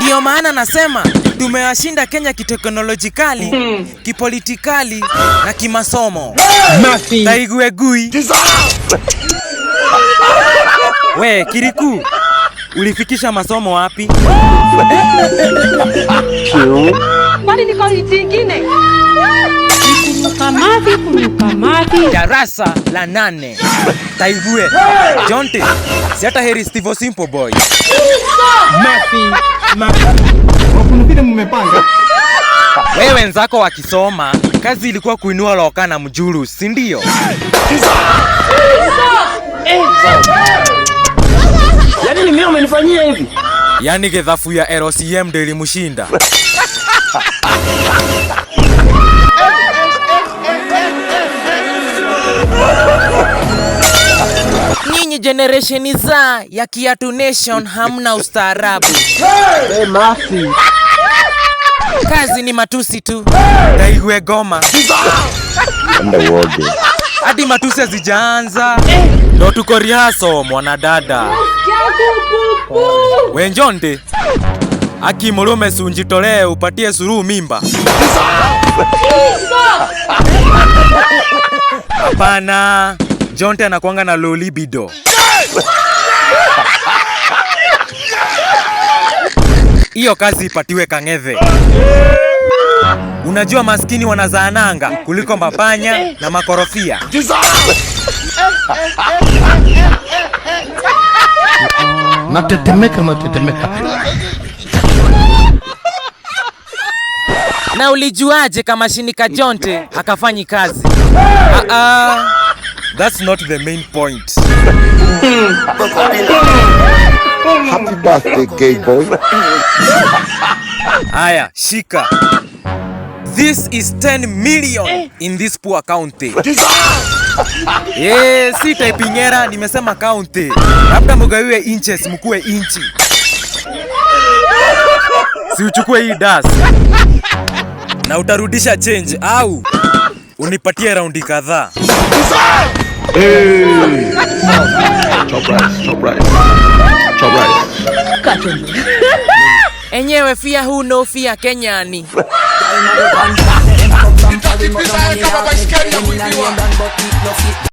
Ndio maana nasema tumewashinda Kenya kiteknolojikali, kipolitikali na kimasomo. Taiguegui. We, Kiriku, ulifikisha masomo wapi? Kwani niko hitingine? Darasa la 8. Taigue. Jonte, si hata heri Steve Simple Boy. Wakunupide mmepanga. Wewe wenzako wakisoma, kazi ilikuwa kuinua loka na mjuru, si ndio? Yaani ni mimi umenifanyia hivi? Yaani gedhafu ya ROCM ndio ilimushinda. Nyinyi generation za ya Kiatu Nation hamna ustaarabu. Hey, Mafi. Kazi ni matusi tu. Taigwe goma. Hadi matusi hazijaanza. Ndo tuko rihaso mwanadada. Wenjonde. Aki mulume sunjitolee upatie suru mimba. Hapana. Jonte anakuanga na low libido. Iyo kazi ipatiwe Kang'ethe. Unajua maskini wanazaananga kuliko mapanya na makorofia. Natetemeka. Na ulijuaje kama Shinika Jonte hakafanyi kazi? That's not the main point. Happy birthday, gay boy. Aya, shika. This is 10 million in this poor county. Si taipingera, nimesema county. Labda mugawiwe inches, mkuwe inchi. Si uchukue hii das. Na utarudisha change au unipatie raundi kadhaa. Chop rice. Enyewe fia who no fia Kenyani.